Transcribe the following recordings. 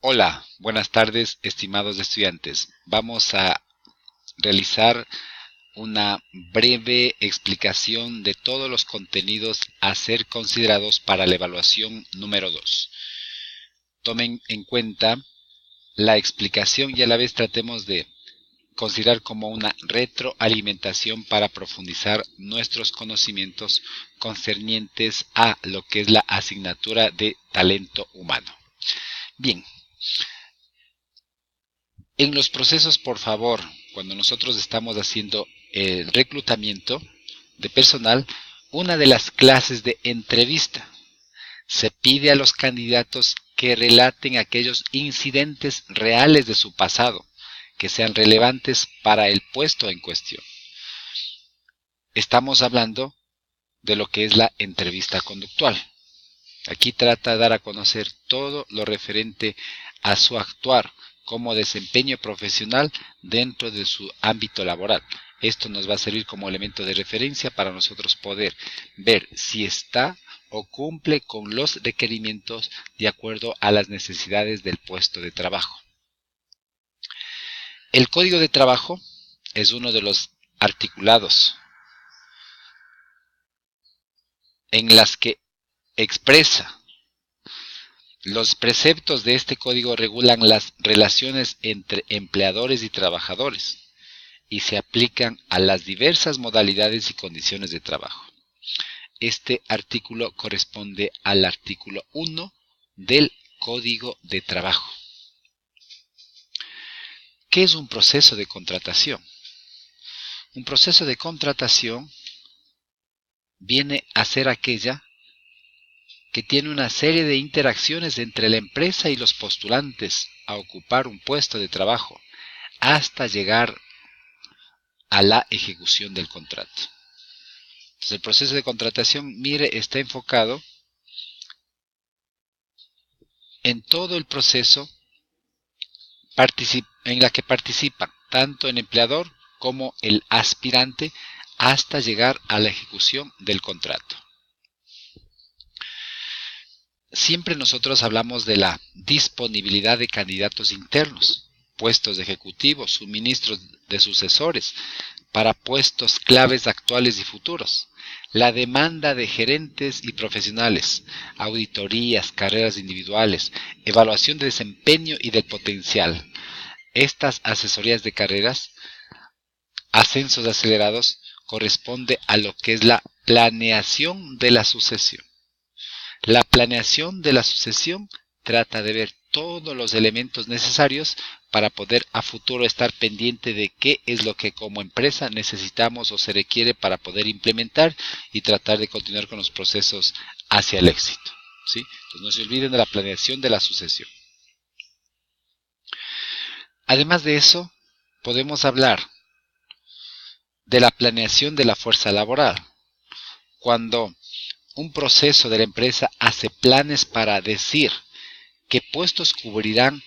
Hola, buenas tardes, estimados estudiantes. Vamos a realizar una breve explicación de todos los contenidos a ser considerados para la evaluación número 2. Tomen en cuenta la explicación y a la vez tratemos de considerar como una retroalimentación para profundizar nuestros conocimientos concernientes a lo que es la asignatura de talento humano. Bien, en los procesos, por favor, cuando nosotros estamos haciendo el reclutamiento de personal, una de las clases de entrevista se pide a los candidatos que relaten aquellos incidentes reales de su pasado que sean relevantes para el puesto en cuestión. Estamos hablando de lo que es la entrevista conductual. Aquí trata de dar a conocer todo lo referente a su actuar como desempeño profesional dentro de su ámbito laboral. Esto nos va a servir como elemento de referencia para nosotros poder ver si está o cumple con los requerimientos de acuerdo a las necesidades del puesto de trabajo. El código de trabajo es uno de los articulados en las que expresa. Los preceptos de este código regulan las relaciones entre empleadores y trabajadores y se aplican a las diversas modalidades y condiciones de trabajo. Este artículo corresponde al artículo 1 del Código de Trabajo. ¿Qué es un proceso de contratación? Un proceso de contratación viene a ser aquella que tiene una serie de interacciones entre la empresa y los postulantes a ocupar un puesto de trabajo hasta llegar a la ejecución del contrato. Entonces, el proceso de contratación, mire, está enfocado en todo el proceso en la que participan tanto el empleador como el aspirante hasta llegar a la ejecución del contrato. Siempre nosotros hablamos de la disponibilidad de candidatos internos, puestos de ejecutivos, suministros de sucesores, para puestos claves actuales y futuros, la demanda de gerentes y profesionales, auditorías, carreras individuales, evaluación de desempeño y del potencial. Estas asesorías de carreras, ascensos acelerados, corresponde a lo que es la planeación de la sucesión. La planeación de la sucesión trata de ver todos los elementos necesarios para poder a futuro estar pendiente de qué es lo que como empresa necesitamos o se requiere para poder implementar y tratar de continuar con los procesos hacia el éxito. ¿Sí? Entonces no se olviden de la planeación de la sucesión. Además de eso, podemos hablar de la planeación de la fuerza laboral. Cuando un proceso de la empresa hace planes para decir qué puestos cubrirán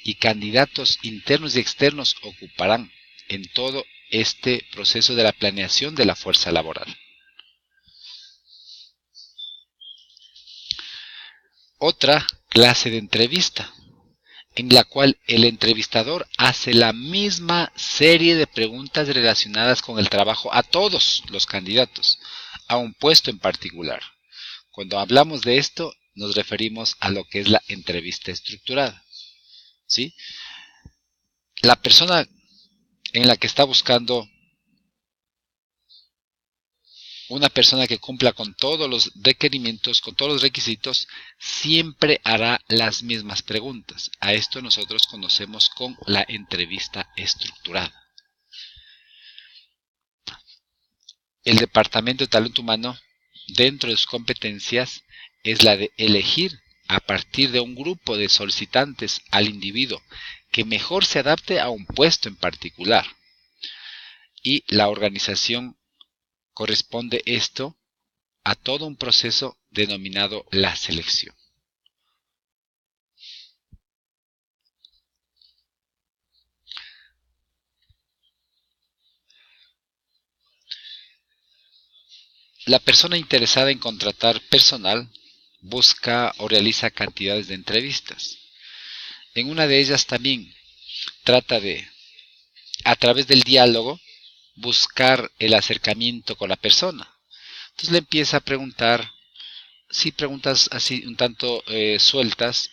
y candidatos internos y externos ocuparán en todo este proceso de la planeación de la fuerza laboral. Otra clase de entrevista, en la cual el entrevistador hace la misma serie de preguntas relacionadas con el trabajo a todos los candidatos, a un puesto en particular. Cuando hablamos de esto, nos referimos a lo que es la entrevista estructurada. ¿Sí? La persona en la que está buscando una persona que cumpla con todos los requerimientos, con todos los requisitos, siempre hará las mismas preguntas. A esto nosotros conocemos con la entrevista estructurada. El Departamento de Talento Humano, dentro de sus competencias, es la de elegir a partir de un grupo de solicitantes al individuo que mejor se adapte a un puesto en particular. Y la organización corresponde esto a todo un proceso denominado la selección. La persona interesada en contratar personal busca o realiza cantidades de entrevistas. En una de ellas también trata de, a través del diálogo, buscar el acercamiento con la persona. Entonces le empieza a preguntar, si preguntas así un tanto sueltas,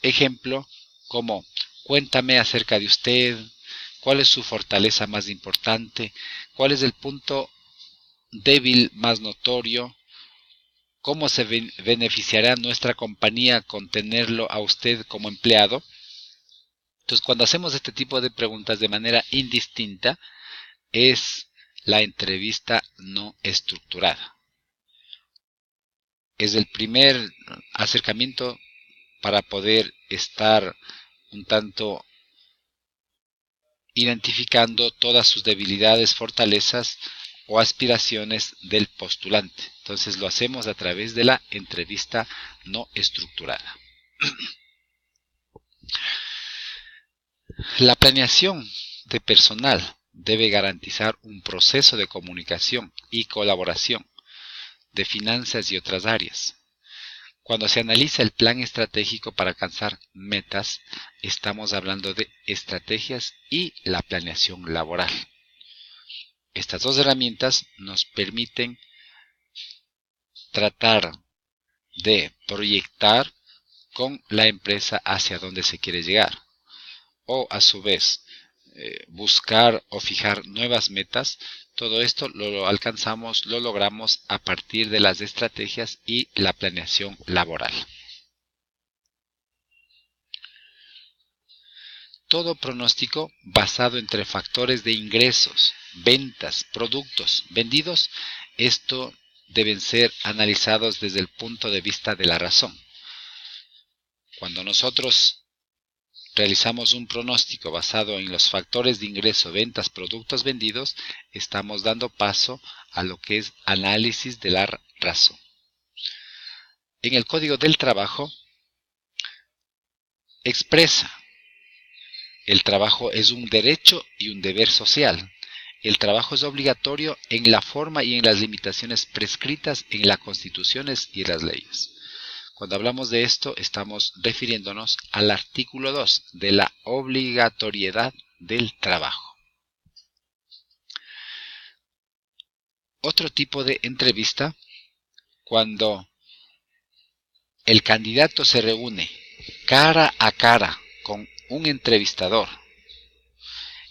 ejemplo, como cuéntame acerca de usted, cuál es su fortaleza más importante, cuál es el punto débil más notorio, cómo se beneficiará nuestra compañía con tenerlo a usted como empleado. Entonces, cuando hacemos este tipo de preguntas de manera indistinta, es la entrevista no estructurada. Es el primer acercamiento para poder estar un tanto identificando todas sus debilidades, fortalezas o aspiraciones del postulante. Entonces lo hacemos a través de la entrevista no estructurada. La planeación de personal debe garantizar un proceso de comunicación y colaboración de finanzas y otras áreas. Cuando se analiza el plan estratégico para alcanzar metas, estamos hablando de estrategias y la planeación laboral. Estas dos herramientas nos permiten tratar de proyectar con la empresa hacia dónde se quiere llegar, o a su vez buscar o fijar nuevas metas. Todo esto lo alcanzamos, lo logramos a partir de las estrategias y la planeación laboral. Todo pronóstico basado entre factores de ingresos, ventas, productos vendidos, esto deben ser analizados desde el punto de vista de la razón. Cuando nosotros realizamos un pronóstico basado en los factores de ingreso, ventas, productos vendidos, estamos dando paso a lo que es análisis de la razón. En el Código del Trabajo expresa: el trabajo es un derecho y un deber social. El trabajo es obligatorio en la forma y en las limitaciones prescritas en las constituciones y las leyes. Cuando hablamos de esto, estamos refiriéndonos al artículo 2 de la obligatoriedad del trabajo. Otro tipo de entrevista, cuando el candidato se reúne cara a cara con un entrevistador,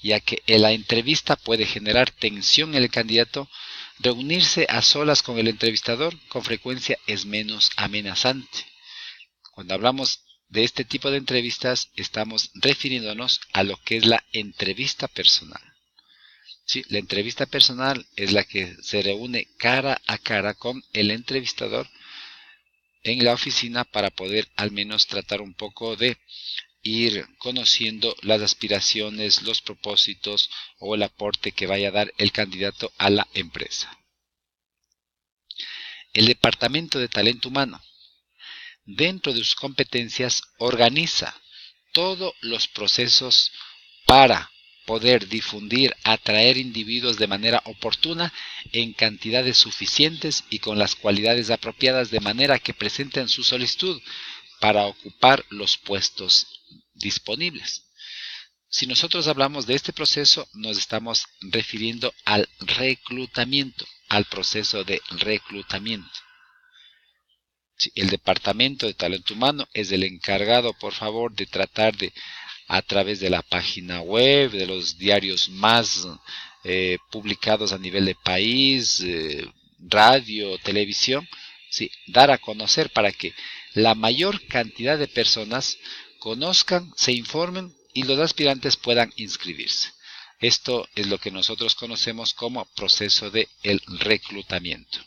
ya que en la entrevista puede generar tensión en el candidato, reunirse a solas con el entrevistador con frecuencia es menos amenazante. Cuando hablamos de este tipo de entrevistas, estamos refiriéndonos a lo que es la entrevista personal. Sí, la entrevista personal es la que se reúne cara a cara con el entrevistador en la oficina para poder al menos tratar un poco de ir conociendo las aspiraciones, los propósitos o el aporte que vaya a dar el candidato a la empresa. El Departamento de Talento Humano, dentro de sus competencias, organiza todos los procesos para poder difundir, atraer individuos de manera oportuna, en cantidades suficientes y con las cualidades apropiadas, de manera que presenten su solicitud para ocupar los puestos disponibles. Si nosotros hablamos de este proceso, nos estamos refiriendo al reclutamiento, al proceso de reclutamiento. El Departamento de Talento Humano es el encargado, por favor, de tratar de, a través de la página web, de los diarios más publicados a nivel de país, radio, televisión, sí, dar a conocer para que la mayor cantidad de personas conozcan, se informen y los aspirantes puedan inscribirse. Esto es lo que nosotros conocemos como proceso de el reclutamiento.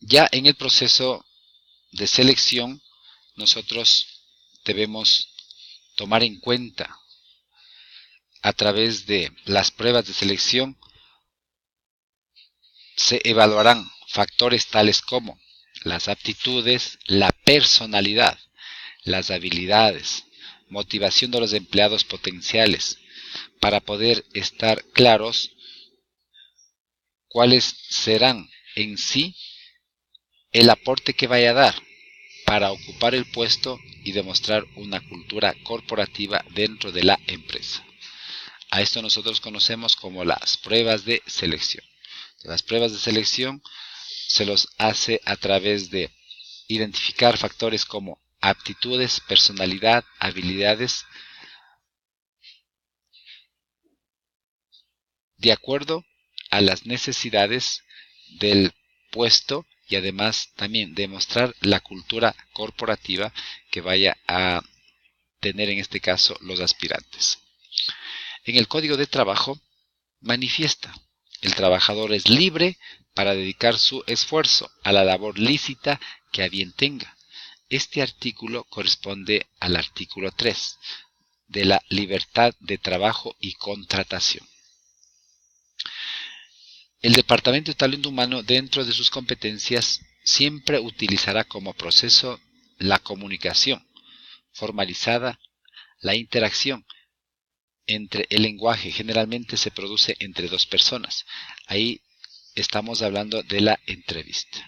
Ya en el proceso de selección, nosotros debemos tomar en cuenta a través de las pruebas de selección, se evaluarán factores tales como las aptitudes, la personalidad, las habilidades, motivación de los empleados potenciales, para poder estar claros cuáles serán en sí el aporte que vaya a dar para ocupar el puesto y demostrar una cultura corporativa dentro de la empresa. A esto nosotros conocemos como las pruebas de selección. Las pruebas de selección se los hace a través de identificar factores como aptitudes, personalidad, habilidades, de acuerdo a las necesidades del puesto y además también demostrar la cultura corporativa que vaya a tener en este caso los aspirantes. En el Código de Trabajo manifiesta: el trabajador es libre para dedicar su esfuerzo a la labor lícita que a bien tenga. Este artículo corresponde al artículo 3 de la libertad de trabajo y contratación. El Departamento de Talento Humano, dentro de sus competencias, siempre utilizará como proceso la comunicación formalizada, la interacción entre el lenguaje. Generalmente se produce entre dos personas. Ahí estamos hablando de la entrevista.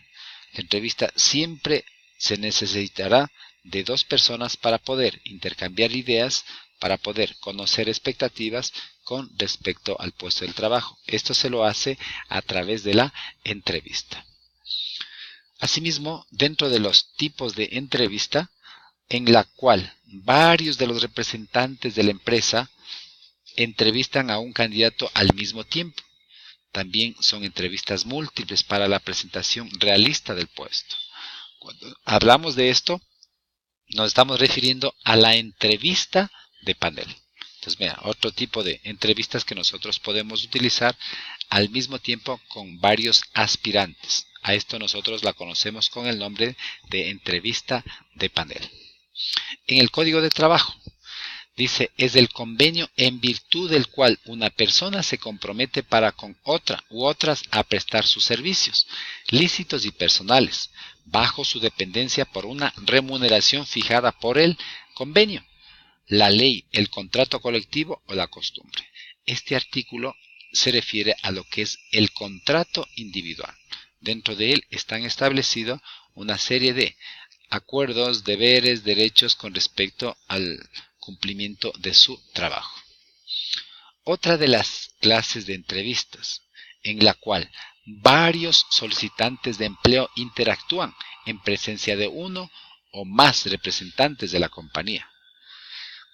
La entrevista siempre se necesitará de dos personas para poder intercambiar ideas, para poder conocer expectativas con respecto al puesto del trabajo. Esto se lo hace a través de la entrevista. Asimismo, dentro de los tipos de entrevista, en la cual varios de los representantes de la empresa entrevistan a un candidato al mismo tiempo. También son entrevistas múltiples para la presentación realista del puesto. Cuando hablamos de esto, nos estamos refiriendo a la entrevista de panel. Entonces, mira, otro tipo de entrevistas que nosotros podemos utilizar al mismo tiempo con varios aspirantes. A esto nosotros la conocemos con el nombre de entrevista de panel. En el Código de Trabajo dice: es el convenio en virtud del cual una persona se compromete para con otra u otras a prestar sus servicios, lícitos y personales, bajo su dependencia por una remuneración fijada por el convenio, la ley, el contrato colectivo o la costumbre. Este artículo se refiere a lo que es el contrato individual. Dentro de él están establecidos una serie de acuerdos, deberes, derechos con respecto al cumplimiento de su trabajo. Otra de las clases de entrevistas en la cual varios solicitantes de empleo interactúan en presencia de uno o más representantes de la compañía.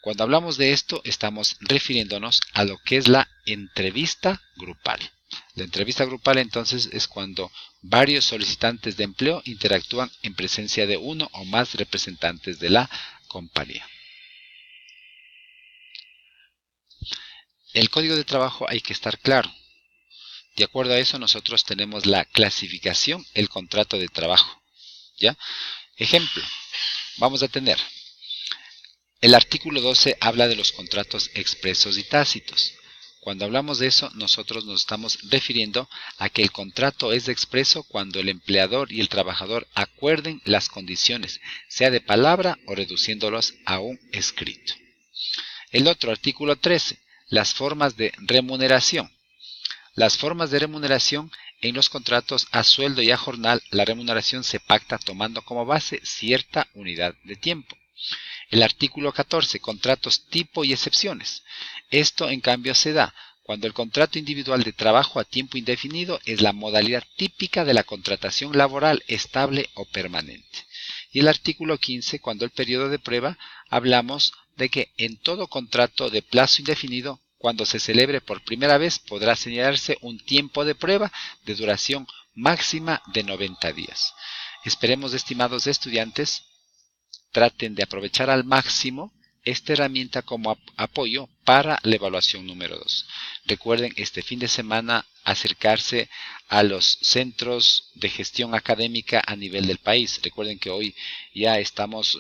Cuando hablamos de esto, estamos refiriéndonos a lo que es la entrevista grupal. La entrevista grupal entonces es cuando varios solicitantes de empleo interactúan en presencia de uno o más representantes de la compañía. El Código de Trabajo hay que estar claro. De acuerdo a eso nosotros tenemos la clasificación, el contrato de trabajo. ¿Ya? Ejemplo, vamos a tener el artículo 12 habla de los contratos expresos y tácitos. Cuando hablamos de eso, nosotros nos estamos refiriendo a que el contrato es expreso cuando el empleador y el trabajador acuerden las condiciones, sea de palabra o reduciéndolos a un escrito. El otro, artículo 13, las formas de remuneración. Las formas de remuneración: en los contratos a sueldo y a jornal, la remuneración se pacta tomando como base cierta unidad de tiempo. El artículo 14, contratos tipo y excepciones. Esto, en cambio, se da cuando el contrato individual de trabajo a tiempo indefinido es la modalidad típica de la contratación laboral estable o permanente. Y el artículo 15, cuando el periodo de prueba, hablamos de que en todo contrato de plazo indefinido, cuando se celebre por primera vez, podrá señalarse un tiempo de prueba de duración máxima de 90 días. Esperemos, estimados estudiantes, traten de aprovechar al máximo esta herramienta como apoyo para la evaluación número 2. Recuerden este fin de semana acercarse a los centros de gestión académica a nivel del país. Recuerden que hoy ya estamos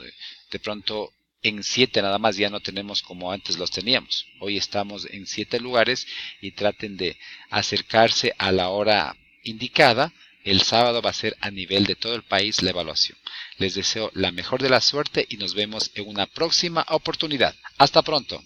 de pronto en 7 nada más, ya no tenemos como antes los teníamos. Hoy estamos en 7 lugares y traten de acercarse a la hora indicada. El sábado va a ser a nivel de todo el país la evaluación. Les deseo la mejor de la suerte y nos vemos en una próxima oportunidad. Hasta pronto.